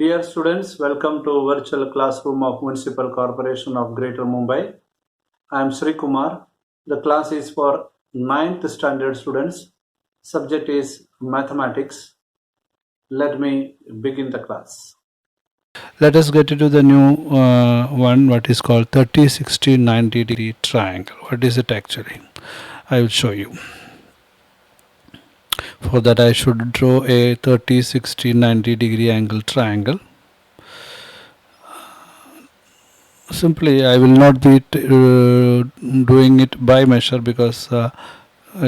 Dear students, welcome to virtual classroom of Municipal Corporation of Greater Mumbai. I am Sri Kumar. The class is for 9th standard students. Subject is mathematics. Let me begin the class. Let us get into the new one, what is called 30, 60, 90 degree triangle. What is it actually? I will show you. For that I should draw a 30, 60, 90 degree angle triangle. Simply I will not be doing it by measure because a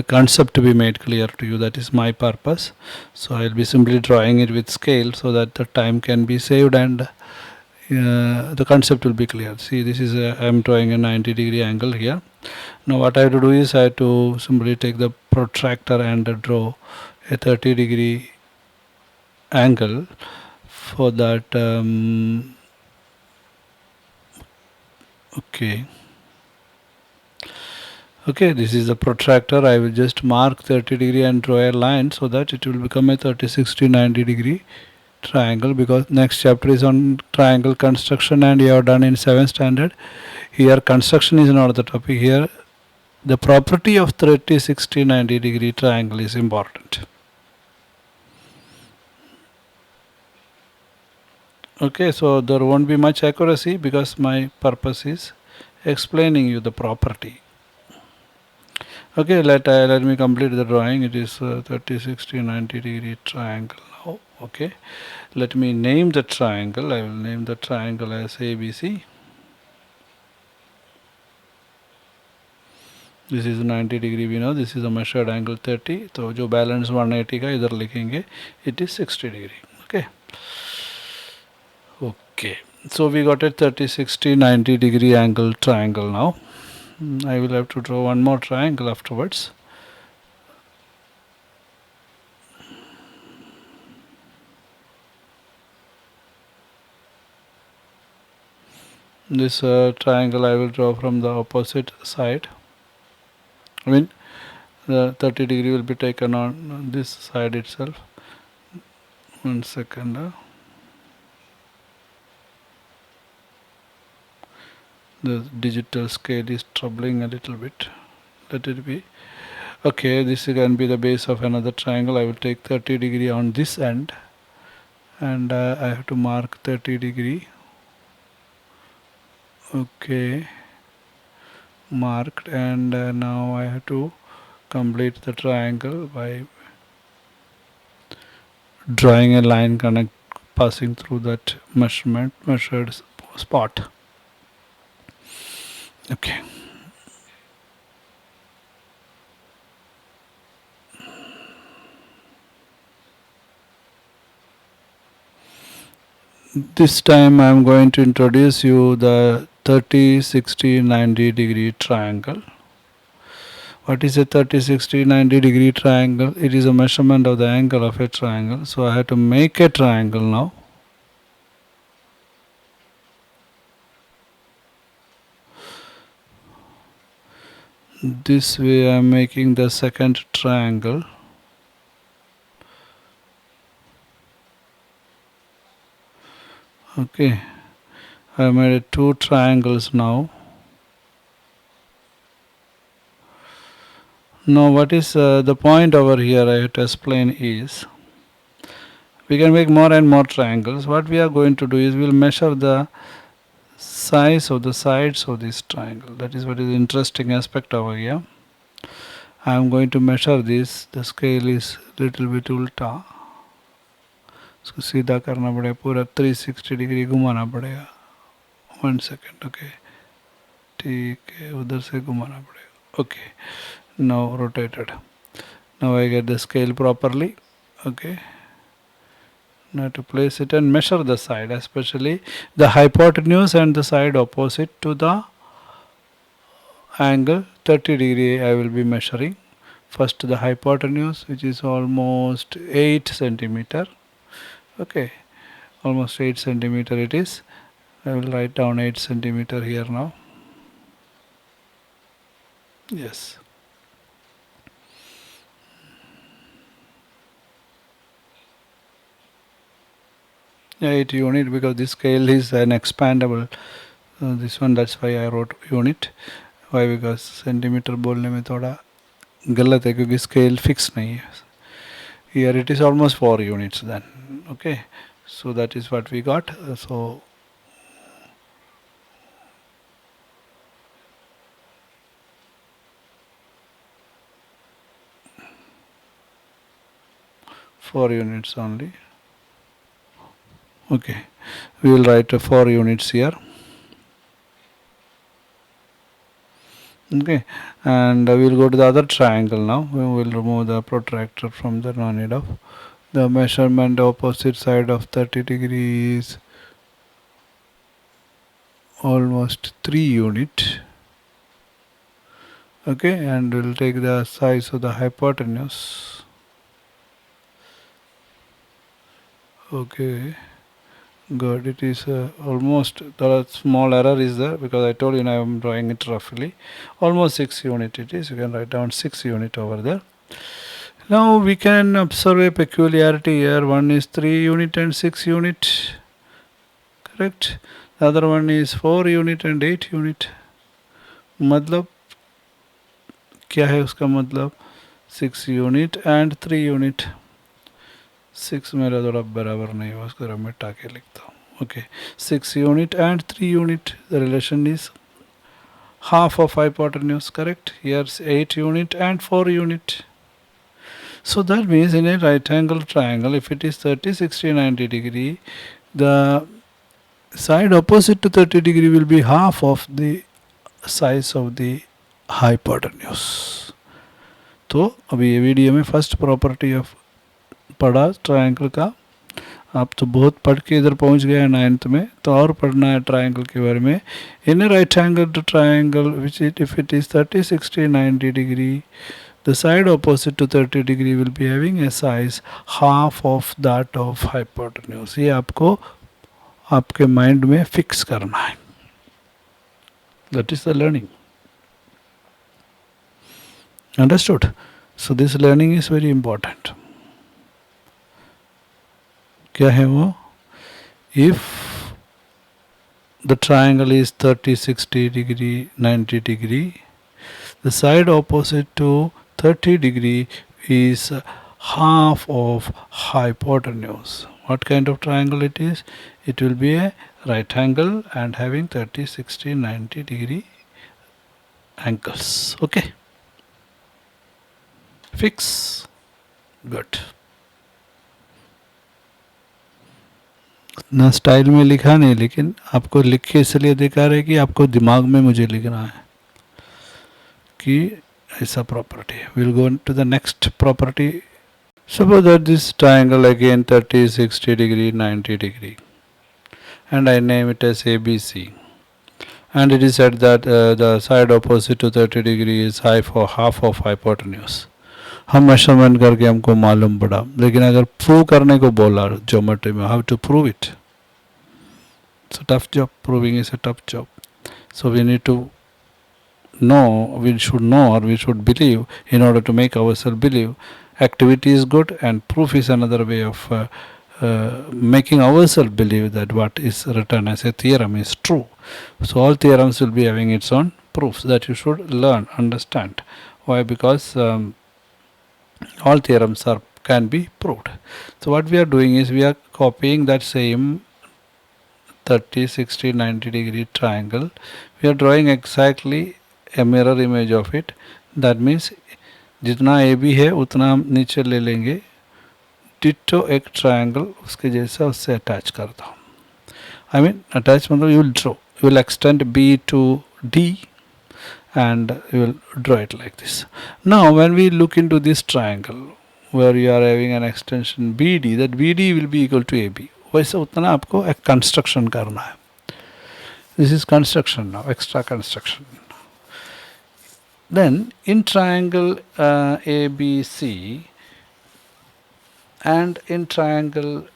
concept to be made clear to you, that is my purpose. So I will be simply drawing it with scale so that the time can be saved and the concept will be clear. See, this is I am drawing a 90 degree angle here. Now what I have to do is I have to simply take the protractor and draw a 30 degree angle. For that okay, this is the protractor. I will just mark 30 degree and draw a line so that it will become a 30, 60, 90 degree triangle, because next chapter is on triangle construction and you have done in 7th standard. Here construction is not the topic. Here the property of 30, 60, 90 degree triangle is important. Okay, so there won't be much accuracy because my purpose is explaining you the property. Okay, let me complete the drawing. It is 30, 60, 90 degree triangle now. Okay, let me name the triangle. I will name the triangle as ABC. This is 90 degree, we know this is a measured angle 30. So जो balance 180 का इधर लिखेंगे, it is 60 degree. Okay, so we got a 30, 60, 90 degree angle triangle now. I will have to draw one more triangle afterwards. This triangle I will draw from the opposite side. I mean the 30 degree will be taken on this side itself. 1 second. The digital scale is troubling a little bit. Let it be. Okay, this can be the base of another triangle. I will take 30 degree on this end and I have to mark 30 degree. Okay, marked, and now I have to complete the triangle by drawing a line passing through that measured spot. Okay, this time I am going to introduce you the 30, 60, 90 degree triangle. What is a 30, 60, 90 degree triangle? It is a measurement of the angle of a triangle. So I have to make a triangle now. This way I am making the second triangle. Okay, I made two triangles now. Now what is the point over here I have to explain is, we can make more and more triangles. What we are going to do is we will measure the size of the sides of this triangle. That is what is the interesting aspect over here. I am going to measure this. The scale is little bit ulta. इसको सीधा करना पड़ेगा, पूरा 360 degree घुमाना पड़ेगा. 1 second. Okay, ठीक है, उधर से घुमाना पड़ेगा. Okay, now rotated. Now I get the scale properly. Okay, now to place it and measure the side, especially the hypotenuse and the side opposite to the angle 30 degree I will be measuring. First the hypotenuse, which is almost 8 centimeter. Okay, almost 8 centimeter it is. I will write down 8 centimeter here now. Yes. 8 unit because this scale is an expandable. This one, that's why I wrote unit. Why? Because centimeter बोलने में थोड़ा गलत है क्योंकि scale fix नहीं है. Here it is almost 4 units then. Okay, so that is what we got. So four units only. Okay, we will write 4 units here. Okay, and we will go to the other triangle now. We will remove the protractor from the no need of. The measurement opposite side of 30 degrees almost 3 unit. Okay, and we'll take the size of the hypotenuse. Okay, good. It is almost, the small error is there because I told you now I am drawing it roughly. Almost 6 unit it is. You can write down 6 unit over there. Now we can observe a peculiarity here. One is 3 unit and 6 unit. Correct. The other one is 4 unit and 8 unit. मतलब क्या है उसका मतलब? 6 unit and 3 unit. 6 मेरा थोड़ा बराबर नहीं हुआ, उसको मिटा के लिखता हूँ. Okay, 6 unit and 3 unit. The relation is half of hypotenuse. Correct. Here's 8 unit and 4 unit. So that means in a right angle triangle, if it is 30, 60, 90 degree, the side opposite to 30 degree will be half of the size of the hypotenuse. तो अभी ये video में first property of पढ़ा triangle का. आप तो बहुत पढ़ के इधर पहुंच गए हैं 9th में, तो और पढ़ना है ट्रायंगल के बारे में. In a right angle to triangle which if it is 30, 60, 90 degree, the side opposite to 30 degree will be having a size half of that of hypotenuse. ये आपको आपके माइंड में फिक्स करना है. That is the learning. Understood? So this learning is very important. क्या है वो? If the triangle is 30, 60 degree, 90 degree, the side opposite to 30 degree is half of hypotenuse. What kind of triangle it is? It will be a right angle and having 30, 60, 90 degree angles. Okay. Fix. Good. ना style में लिखा नहीं, लेकिन आपको लिख के इसलिए दिखा रहे कि आपको दिमाग में मुझे लिखना है कि ऐसा property. Will go to the next property. Suppose that this triangle again 30, 60 degree, 90 degree, and I name it as ABC, and it is said that the side opposite to 30 degree is half of hypotenuse. हम measurement करके हमको मालूम पड़ा, लेकिन अगर prove करने को बोला ज्योमेट्री में, how to prove it? It's a tough job. Proving is a tough job. So we need to know, we should know or we should believe in order to make ourselves believe. Activity is good and proof is another way of making ourselves believe that what is written as a theorem is true. So all theorems will be having its own proofs that you should learn, understand. Why? Because all theorems can be proved. So what we are doing is we are copying that same 30, 60, 90 degree triangle. We are drawing exactly a mirror image of it. That means जितना A B है उतना हम नीचे ले लेंगे. Ditto एक triangle उसके जैसा उससे अटैच करता हूँ. आई मीन अटैच मतलब you will draw, you will extend B to D and you will draw it like this. Now when we look into this triangle where you are having an extension BD, that BD will be equal to AB. वैसे उतना आपको एक construction करना है. This is construction now, extra construction. Then in triangle ABC and in triangle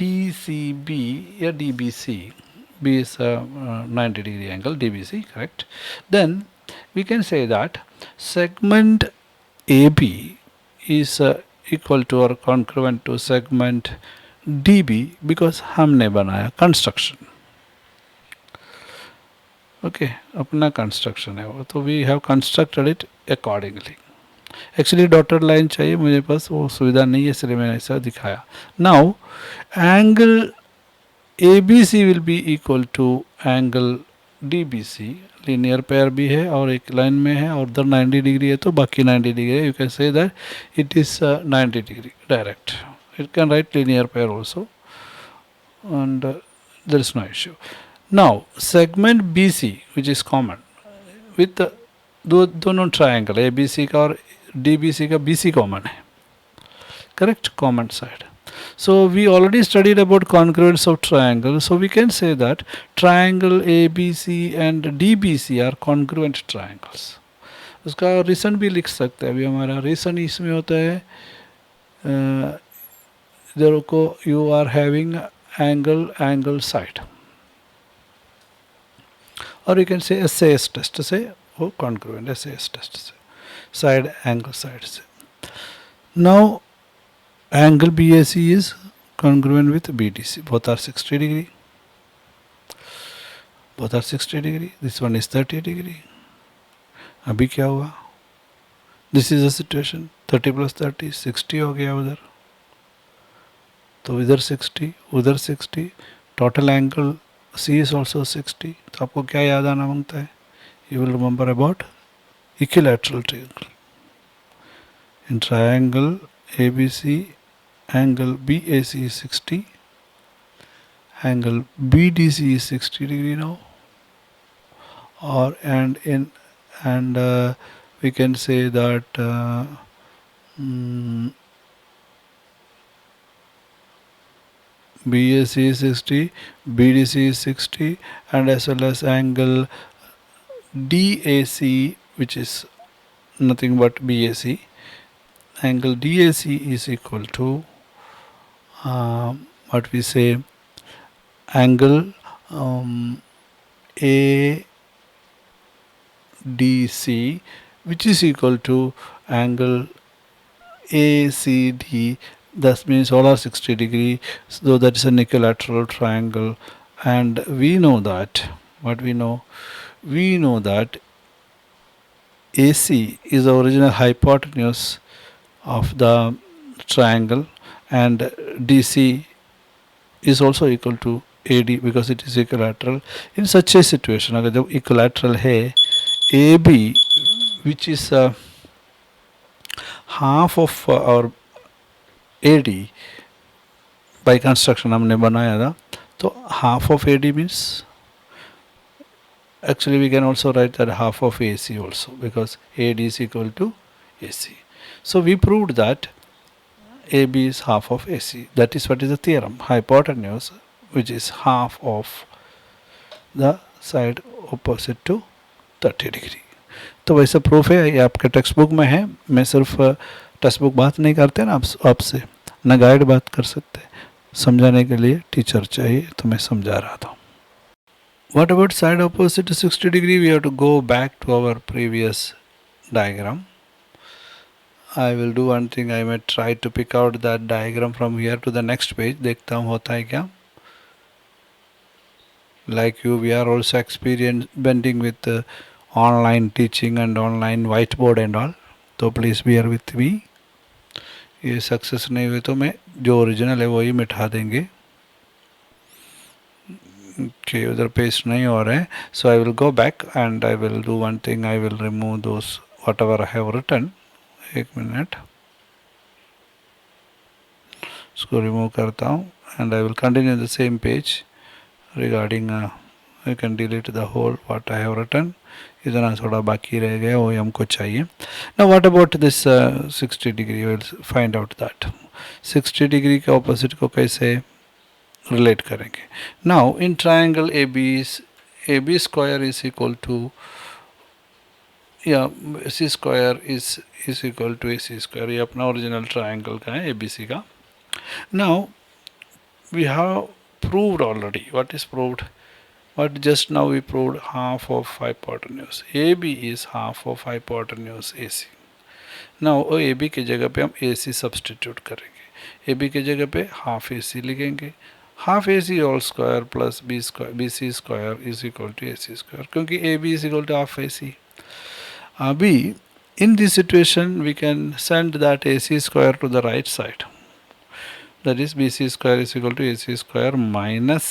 DCB, yeah, DBC, B is a 90 degree angle, DBC, correct? Then we can say that segment AB is equal to or congruent to segment DB because हमने बनाया construction, okay अपना construction है वो, तो we have constructed it accordingly. Actually dotted line चाहिए, मुझे पास वो सुविधा नहीं है इसलिए मैंने ऐसा दिखाया. Now angle ABC will be equal to angle DBC. Linear pair भी है और एक लाइन में है और उधर 90 डिग्री है तो बाकी 90 डिग्री है. You can say that it is 90 degree direct. It can write linear pair also, and there is no issue. Now segment BC which is common with दोनों ट्रायंगल ABC का और DBC का BC common है, correct, common side. So we already studied about congruence of triangle, so we can say that triangle ABC and DBC are congruent triangles. उसका reason भी लिख सकते हैं. अभी हमारा रीज़न इसमें होता है इधर को you are having angle side, और you can say SAS test से वो कॉन्ग्रुएंट SAS टेस्ट से साइड एंगल साइड से. Now angle BAC is congruent with BDC, both are 60 degree, both are 60 degree. This one is 30 degree. अभी क्या हुआ, this is a situation 30 + 30 60 हो गया उधर, तो इधर 60 उधर 60, total angle C is also 60. तो आपको क्या याद आना मांगता है, you will remember about equilateral triangle. In triangle ABC angle BAC is 60, angle BDC is 60 degree now, or and we can say that BAC is 60, BDC is 60, and as well as angle DAC, which is nothing but BAC. Angle DAC is equal to what we say angle ADC, which is equal to angle ACD. That means all are 60 degree, so that is an equilateral triangle. And we know that, what we know that AC is the original hypotenuse of the triangle, and DC is also equal to AD because it is equilateral. In such a situation, अगर जब equilateral है, AB which is half of our AD by construction हमने बनाया था, तो half of AD means actually we can also write that half of AC also, because AD is equal to AC. So we proved that AB is half of AC. That is what is the theorem. Hypotenuse which is half of the side opposite to 30 degree. तो वैसा proof है, ये आपके text book में है. मैं सिर्फ text book बात नहीं करते ना आपसे, ना गाइड बात कर सकते. समझाने के लिए टीचर चाहिए, तो मैं समझा रहा था. What about side opposite to 60 degree? We have to go back to our previous diagram. I will do one thing. I may try to pick out that diagram from here to the next page. देखता हूँ होता है क्या. Like you, we are also experimenting with online teaching and online whiteboard and all. तो please bear with me. ये success नहीं हुए तो मैं जो ओरिजिनल है वही मिटा देंगे कि उधर पेस्ट नहीं हो रहा है. So I will go back and I will do one thing. I will remove those whatever I have written. एक मिनट, इसको रिमूव करता हूँ and I will continue the same page regarding. I can delete the whole what I have written. इतना थोड़ा बाकी रह गया, वो हमको चाहिए. Now what about this 60 degree? Will find out that 60 degree के ऑपोजिट को कैसे रिलेट करेंगे. Now in triangle AB square is equal to या AC square is equal to AC square. ये अपना ओरिजिनल ट्रायंगल का है ABC का. Now we have proved already. What is proved? What just now we proved half of hypotenuse. AB is half of hypotenuse AC. Now AB की जगह पे हम AC substitute करेंगे. ए बी की जगह पे हाफ ए सी लिखेंगे, half A C whole square plus B C square is equal to A C square, क्योंकि A B is equal to half A C. अभी in this situation we can send that AC square to the right side, that is BC square is equal to AC square minus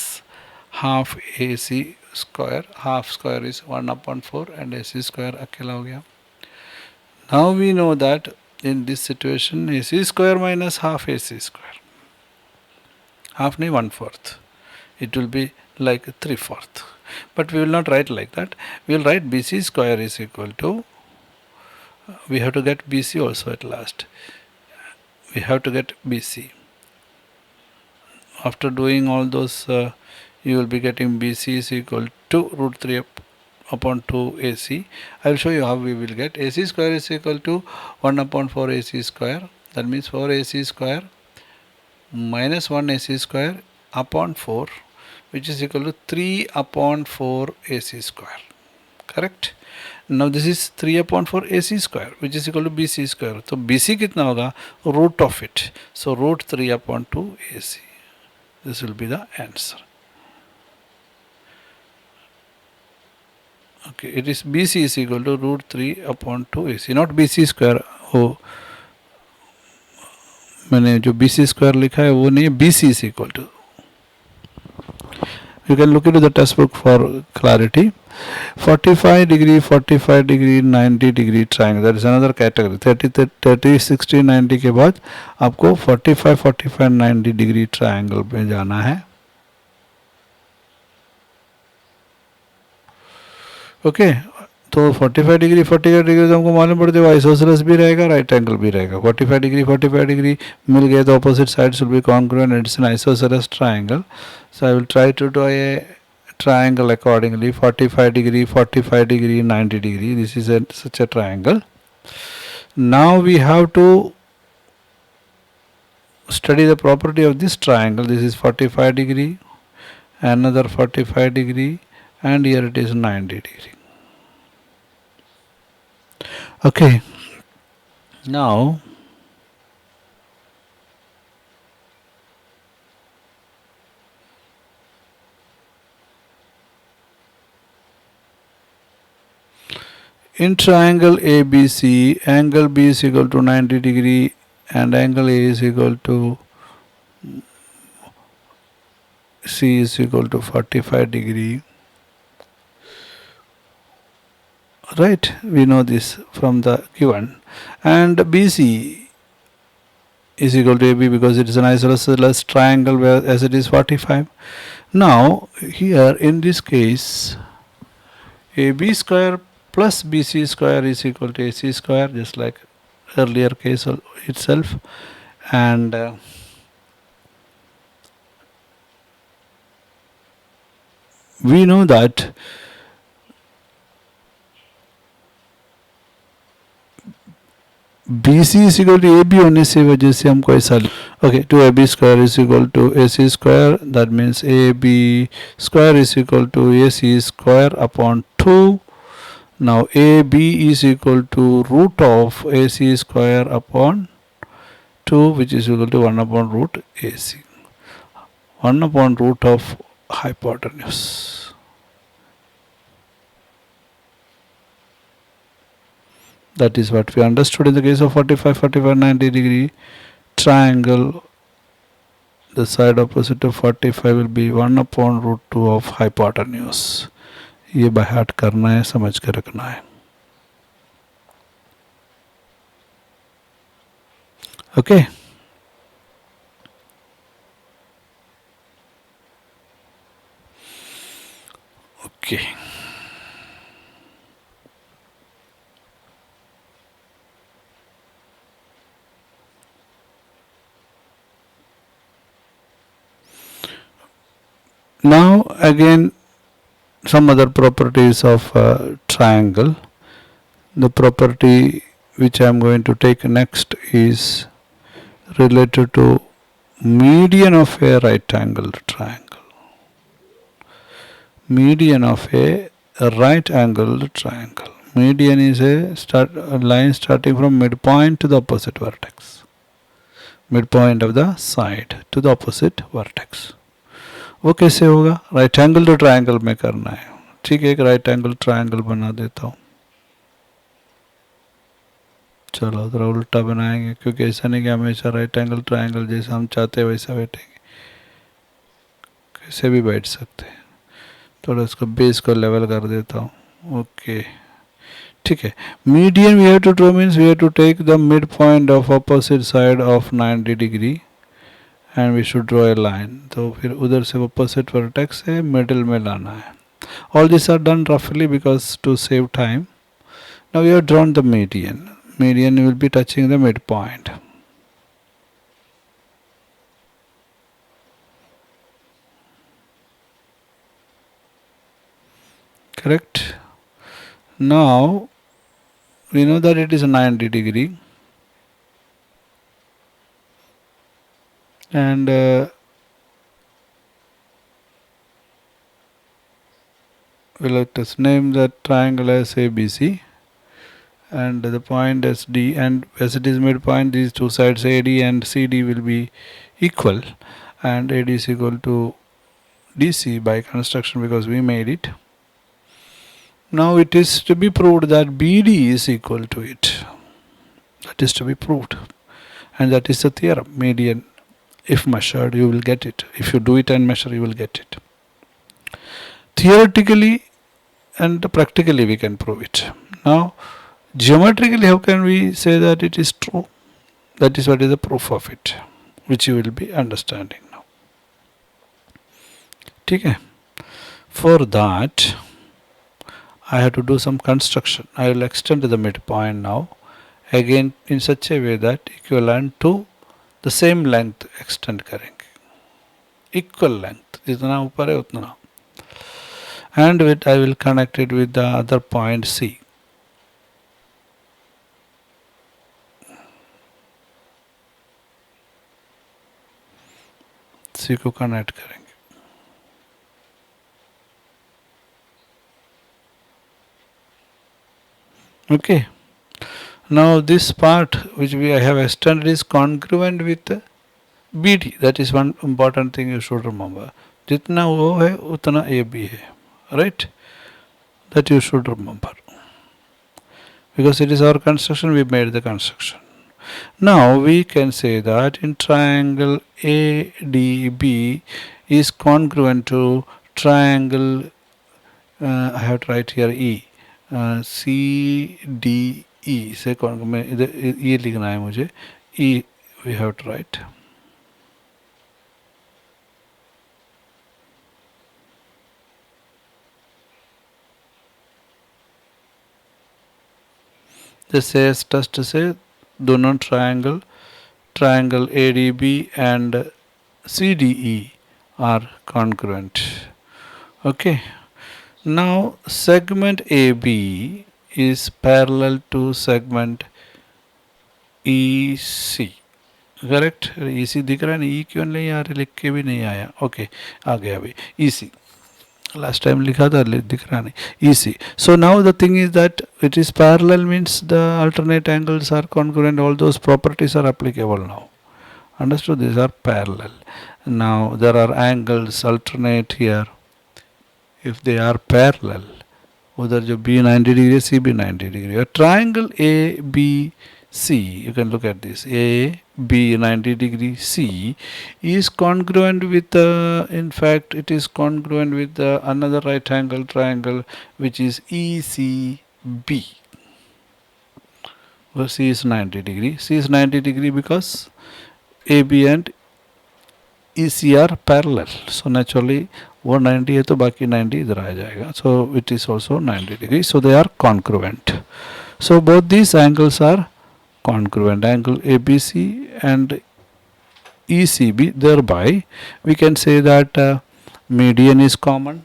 half AC square, half square is 1 upon 4 and AC square अकेला हो गया. Now we know that in this situation AC square minus half AC square, half नहीं 1/4, it will be like 3/4, but we will not write like that. We will write BC square is equal to, we have to get BC also at last. We have to get BC. After doing all those, you will be getting BC is equal to root 3 upon 2 AC. I will show you how we will get. AC square is equal to 1 upon 4 AC square. That means 4 AC square minus 1 AC square upon 4, which is equal to 3 upon 4 AC square. Correct? Now this is 3 upon 4 AC square, which is equal to BC square. So BC कितना होगा? Root of it. So root 3 upon 2 AC. This will be the answer. Okay, it is BC is equal to root 3 upon 2 AC, not BC square. Oh, मैंने जो BC square लिखा है वो नहीं है, BC is equal to. You can look into the textbook for clarity. 45 degree, 45 degree, 90 degree triangle. That is another category. 30, 60, 90 के बाद आपको 45, 45, 90 degree triangle पे जाना है. ओके, तो 45 डिग्री 45 डिग्री तो हमको मालूम पड़ता है आइसोसेलेस भी रहेगा, राइट एंगल भी रहेगा. 45 डिग्री मिल गया तो opposite sides will be congruent and it's an isosceles triangle. So I will try to do a triangle accordingly. 45 degree, 45 degree, 90 degree. This is such a triangle. Now we have to study the property of this triangle. This is 45 degree, another 45 degree, and here it is 90 degree. Okay. Now in triangle ABC, angle B is equal to 90 degree and angle A is equal to C is equal to 45 degree. Right, we know this from the given. And BC is equal to AB because it is an isosceles triangle where as it is 45. Now here in this case AB square plus BC square is equal to AC square, just like earlier case itself. And we know that BC is equal to AB होने से वजह से हमको ऐसा, okay, 2AB square is equal to AC square. That means AB square is equal to AC square upon 2. Now AB is equal to root of AC square upon 2, which is equal to 1 upon root AC. 1 upon root of hypotenuse. That is what we understood in the case of 45, 45, 90 degree triangle. The side opposite to 45 will be 1 upon root 2 of hypotenuse. ये by heart करना है, समझ के रखना है. Okay, okay. Now again some other properties of triangle. The property which I am going to take next is related to median of a right angled triangle. Median of a right angled triangle. Median is a line starting from midpoint to the opposite vertex. midpoint of the side to the opposite vertex. वो कैसे होगा? Right angle to triangle में करना है. ठीक है, एक right angle triangle बना देता हूँ. चलो थोड़ा उल्टा बनाएंगे, क्योंकि ऐसा नहीं कि हमेशा राइट एंगल ट्रायंगल जैसा हम चाहते हैं वैसा बैठेंगे, कैसे भी बैठ सकते हैं. थोड़ा उसको बेस को लेवल कर देता हूँ. ओके, ठीक है. Median we have to draw means we have to take the mid point of opposite side of 90 degree and we should draw a line. तो फिर उधर से अपोजिट वर्टेक्स से मिडिल में लाना है. ऑल दिस आर डन रफली because to save time. Now we have drawn the median. Median will be touching the midpoint. Correct. Now we know that it is 90 degree, and let us name that triangle as ABC. And the point SD, and as it is midpoint, these two sides AD and CD will be equal, and AD is equal to DC by construction because we made it. Now it is to be proved that BD is equal to it. That is to be proved, and that is the theorem. Median, if measured, you will get it. If you do it and measure, you will get it. Theoretically and practically we can prove it. Now geometrically, how can we say that it is true? That is what is the proof of it, which you will be understanding now. Okay. For that, I have to do some construction. I will extend the midpoint now, again in such a way that equivalent to the same length extend करेंगे. Equal length, जितना ऊपर है उतना. And with I will connect it with the other point C. C को connect करेंगे. Okay. Now this part which I have extended is congruent with BD. That is one important thing you should remember. जितना वो है उतना ये भी है. Right? That you should remember. Because it is our construction, we made the construction. Now we can say that in triangle ADB is congruent to triangle, I have to write here E, CDE से congruent, ये लिखना है मुझे. E we have to write. जैसे test से दोनों triangle ADB and CDE are congruent. Okay. Now segment AB is parallel to segment EC. Correct? EC दिख रहा है ना? E क्यों नहीं आ रहा? लिख के भी नहीं आया. Okay, आ गया अभी. EC. Last time लिखा था, दिख रहा नहीं. EC. So now the thing is that it is parallel means the alternate angles are congruent. All those properties are applicable now. Understood? These are parallel. Now there are angles alternate here. If they are parallel, उधर जो B 90 degree, C भी 90 degree. A triangle ABC, you can look at this. A B 90 degree C is congruent with in fact it is congruent with another right angle triangle which is ECB, where C is 90 degree. C is 90 degree because AB and EC are parallel, so naturally 190 है तो बाकी 90 इधर आ जाएगा. So it is also 90 degree, so they are congruent. So both these angles are congruent, angle ABC and ECB. Thereby we can say that median is common,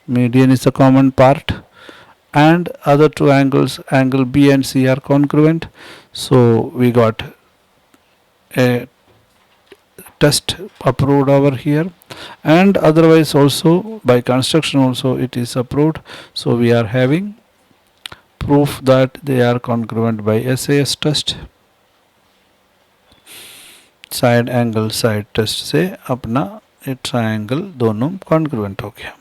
median is the common part, and other two angles, angle B and C, are congruent. So we got a test approved over here, and otherwise also by construction also it is approved. So we are having proof that they are congruent by SAS test. Side angle side test से अपना ये triangle दोनों congruent हो गया.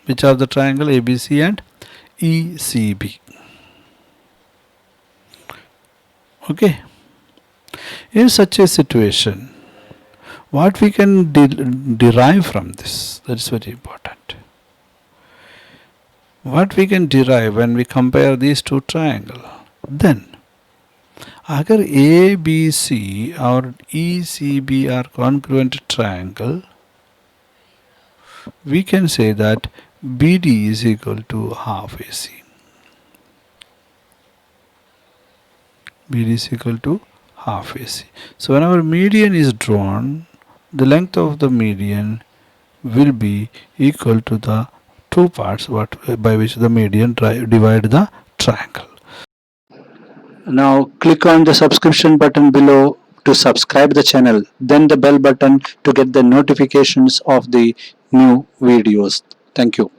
Which are the triangle ABC and ECB. Okay. In such a situation, what we can derive from this, that is very important. What we can derive when we compare these two triangles, then अगर ABC और ECB are congruent triangle, we can say that BD is equal to half AC. BD is equal to half AC. So whenever median is drawn, the length of the median will be equal to the two parts by which the median divide the triangle. Now click on the subscription button below to subscribe the channel, then the bell button to get the notifications of the new videos. Thank you.